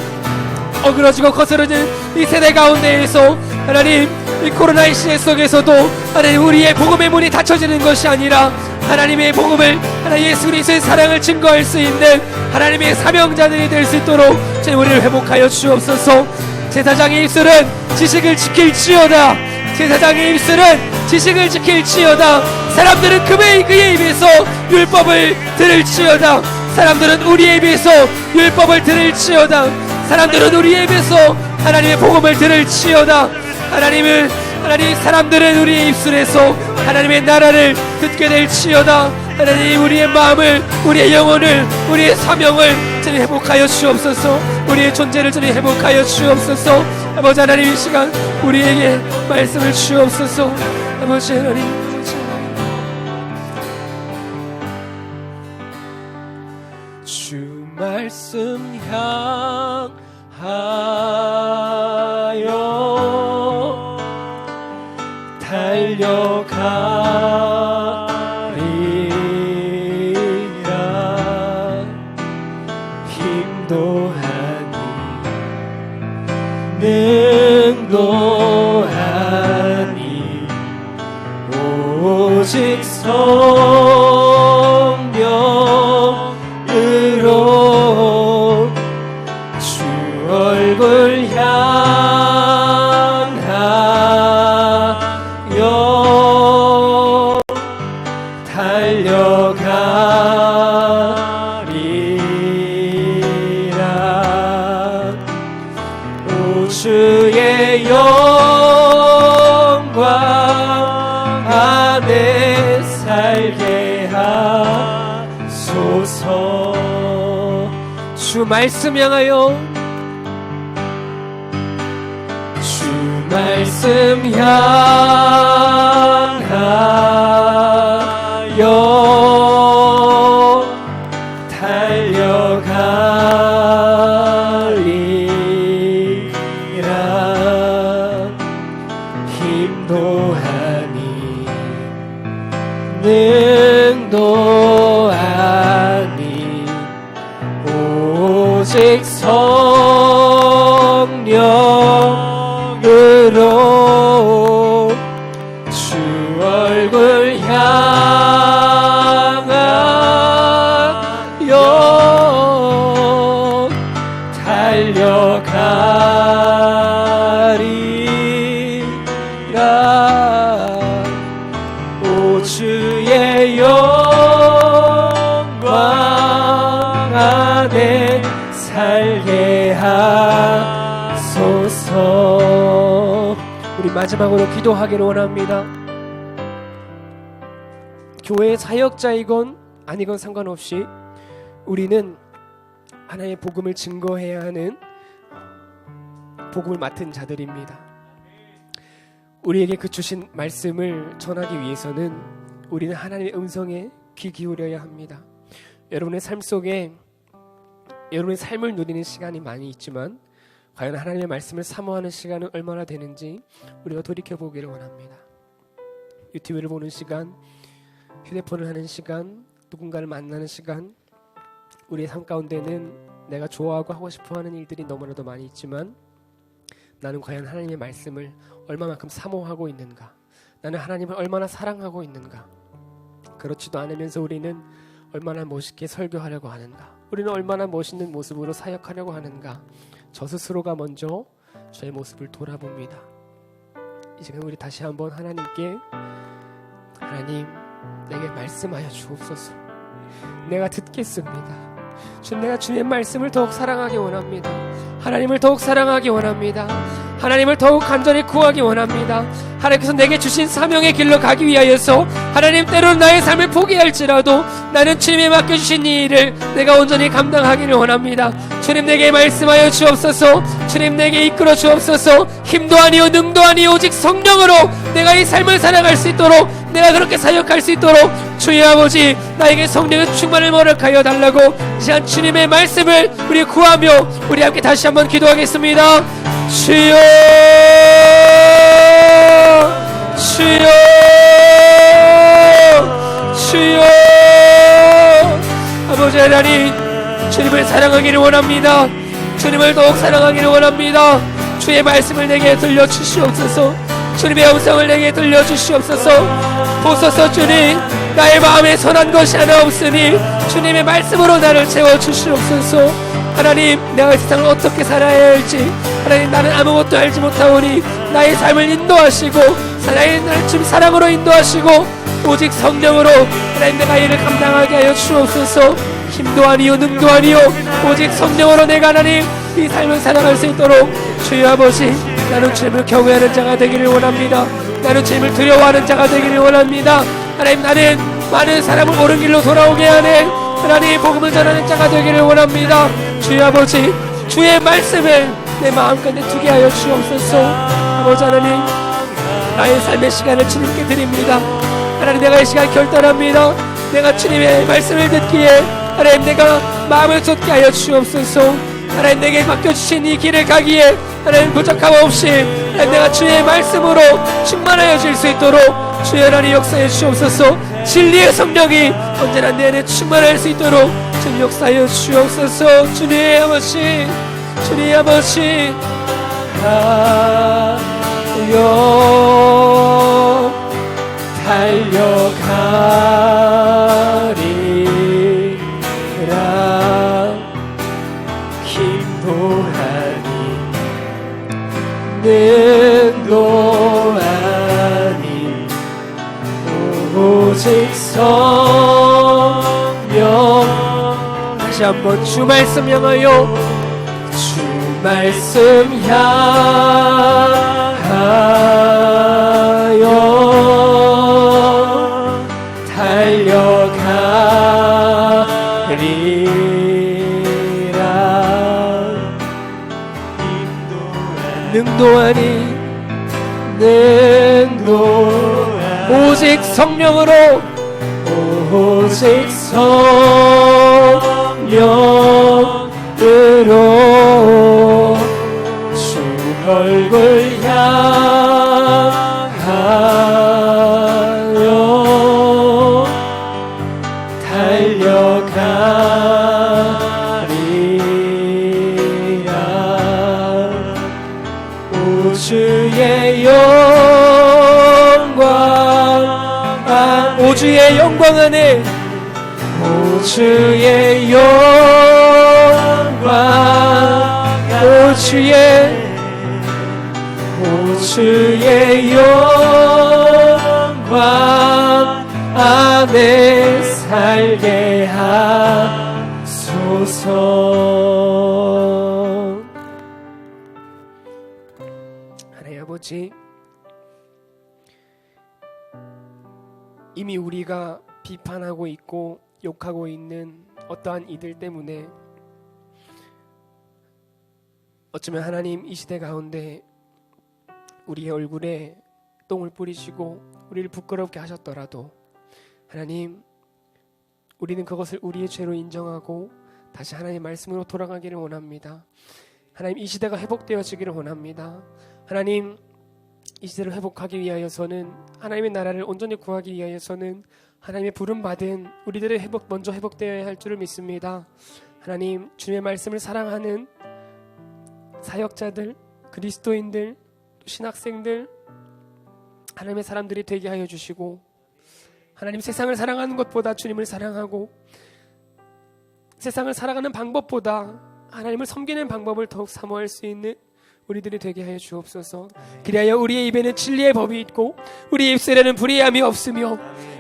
어그러지고 거스러진 이 세대 가운데에서 하나님 이 코로나의 시대 속에서도 하나님 우리의 복음의 문이 닫혀지는 것이 아니라 하나님의 복음을 하나님 예수 그리스도의 사랑을 증거할 수 있는 하나님의 사명자들이 될 수 있도록 주님 우리를 회복하여 주옵소서. 제사장의 입술은 지식을 지킬지어다. 제사장의 입술은 지식을 지킬지어다. 사람들은 그의 입에서 율법을 들을지어다. 사람들은 우리의 입에서 율법을 들을지어다. 사람들은 우리의 입에서 하나님의 복음을 들을지어다. 하나님 사람들은 우리의 입술에서 하나님의 나라를 듣게 될지어다. 하나님 우리의 마음을 우리의 영혼을 우리의 사명을 주님 회복하여 주옵소서. 우리의 존재를 주님 회복하여 주옵소서. 아버지 하나님 이 시간 우리에게 말씀을 주옵소서. 아버지 하나님 주 말씀 향하여 달려가리라. 힘도하니 능도하니 오직 성령으로 주 얼굴 향하여 달려가리라. 오 주의 영광 안에 살게 하소서. 주 말씀 향하여 주 말씀 향하여 달려가리라. 힘도하니 능도하니 오직 성령으로 주 얼굴 향 마지막으로 기도하기를 원합니다. 교회의 사역자이건 아니건 상관없이 우리는 하나님의 복음을 증거해야 하는 복음을 맡은 자들입니다. 우리에게 그 주신 말씀을 전하기 위해서는 우리는 하나님의 음성에 귀 기울여야 합니다. 여러분의 삶 속에 여러분의 삶을 누리는 시간이 많이 있지만 과연 하나님의 말씀을 사모하는 시간은 얼마나 되는지 우리가 돌이켜보기를 원합니다. 유튜브를 보는 시간, 휴대폰을 하는 시간, 누군가를 만나는 시간, 우리의 삶 가운데는 내가 좋아하고 하고 싶어하는 일들이 너무나도 많이 있지만 나는 과연 하나님의 말씀을 얼마만큼 사모하고 있는가? 나는 하나님을 얼마나 사랑하고 있는가? 그렇지도 않으면서 우리는 얼마나 멋있게 설교하려고 하는가? 우리는 얼마나 멋있는 모습으로 사역하려고 하는가? 저 스스로가 먼저 저의 모습을 돌아봅니다. 이 시간 우리 다시 한번 하나님께 하나님 내게 말씀하여 주옵소서. 내가 듣겠습니다. 주님, 내가 주의 말씀을 더욱 사랑하기 원합니다. 하나님을 더욱 사랑하기 원합니다. 하나님을 더욱 간절히 구하기 원합니다. 하나님께서 내게 주신 사명의 길로 가기 위하여서 하나님 때로는 나의 삶을 포기할지라도 나는 주님이 맡겨주신 이 일을 내가 온전히 감당하기를 원합니다. 주님 내게 말씀하여 주옵소서. 주님 내게 이끌어 주옵소서. 힘도 아니요 능도 아니요 오직 성령으로 내가 이 삶을 살아갈 수 있도록 내가 그렇게 사역할 수 있도록 주여 아버지 나에게 성령의 충만을 허락하여 달라고 이 시간 주님의 말씀을 우리 구하며 우리 함께 다시 한번 기도하겠습니다. 주여 주여 주여 아버지 하나님 주님을 사랑하기를 원합니다. 주님을 더욱 사랑하기를 원합니다. 주의 말씀을 내게 들려주시옵소서. 주님의 음성을 내게 들려주시옵소서. 보소서 주님 나의 마음에 선한 것이 하나 없으니 주님의 말씀으로 나를 채워주시옵소서. 하나님 내가 이 세상을 어떻게 살아야 할지 하나님 나는 아무것도 알지 못하오니 나의 삶을 인도하시고 나를 주님 사랑으로 인도하시고 오직 성령으로 하나님 내가 이를 감당하게 하여 주옵소서. 힘도 아니요 능도 아니요 오직 성령으로 내가 하나님 이 삶을 살아갈 수 있도록 주여 아버지 나는 주님을 경외하는 자가 되기를 원합니다. 나는 주님을 두려워하는 자가 되기를 원합니다. 하나님 나는 많은 사람을 옳은 길로 돌아오게 하는 하나님 복음을 전하는 자가 되기를 원합니다. 주여 아버지 주의 말씀을 내 마음가운데 두게 하여 주옵소서. 아버지 하나님 나의 삶의 시간을 주님께 드립니다. 하나님 내가 이 시간 결단합니다. 내가 주님의 말씀을 듣기에 하나님 내가 마음을 쏟게 하여 주옵소서. 하나님 내게 맡겨주신 이 길을 가기에 하나님 부족함 없이 하나님 내가 주의 말씀으로 충만하여질 수 있도록 주의 하나님 역사해 주옵소서. 진리의 성령이 언제나 내 안에 충만할 수 있도록 주님 역사하여 주옵소서. 주님 아버지 주님 아버지 달려가리라. 힘도 아니 능도 아니 오직 성령. 다시 한번 주 말씀 향하여 주 말씀 향하여 달려가리라. 능도 아니 능도 오직 성령으로 오직 성령으로 주 얼굴 향하여 달려가리라. 오 주의 영광 오 주의 영광 안에 오 주의 영광 오 주의 영광 안에 살게 하소서. 하나님 아버지 이미 우리가 비판하고 있고 욕하고 있는 어떠한 이들 때문에 어쩌면 하나님 이 시대 가운데 우리의 얼굴에 똥을 뿌리시고 우리를 부끄럽게 하셨더라도 하나님, 우리는 그것을 우리의 죄로 인정하고 다시 하나님의 말씀으로 돌아가기를 원합니다. 하나님, 이 시대가 회복되어지기를 원합니다. 하나님, 이 시대를 회복하기 위하여서는, 하나님의 나라를 온전히 구하기 위하여서는 하나님의 부름받은 우리들의 먼저 회복되어야 할 줄을 믿습니다. 하나님, 주님의 말씀을 사랑하는 사역자들, 그리스도인들, 신학생들, 하나님의 사람들이 되게 하여 주시고, 하나님, 세상을 사랑하는 것보다 주님을 사랑하고 세상을 살아가는 방법보다 하나님을 섬기는 방법을 더욱 사모할 수 있는 우리들이 되게 하여 주옵소서. 그리하여 우리의 입에는 진리의 법이 있고 우리의 입술에는 불의함이 없으며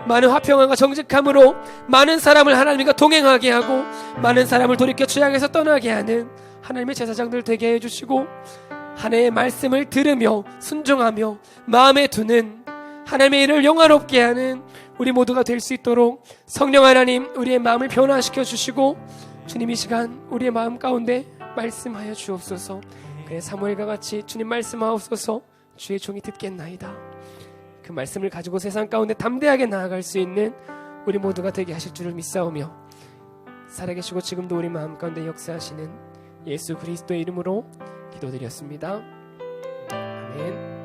많은 화평함과 정직함으로 많은 사람을 하나님과 동행하게 하고 많은 사람을 돌이켜 죄악에서 떠나게 하는 하나님의 제사장들 되게 해 주시고, 하나님의 말씀을 들으며 순종하며 마음에 두는 하나님의 일을 영화롭게 하는 우리 모두가 될 수 있도록 성령 하나님, 우리의 마음을 변화시켜 주시고 주님, 이 시간 우리의 마음 가운데 말씀하여 주옵소서. 그래, 사무엘과 같이 주님 말씀하옵소서. 주의 종이 듣겠나이다. 그 말씀을 가지고 세상 가운데 담대하게 나아갈 수 있는 우리 모두가 되게 하실 줄을 믿사오며, 살아계시고 지금도 우리 마음 가운데 역사하시는 예수 그리스도의 이름으로 기도드렸습니다. 아멘.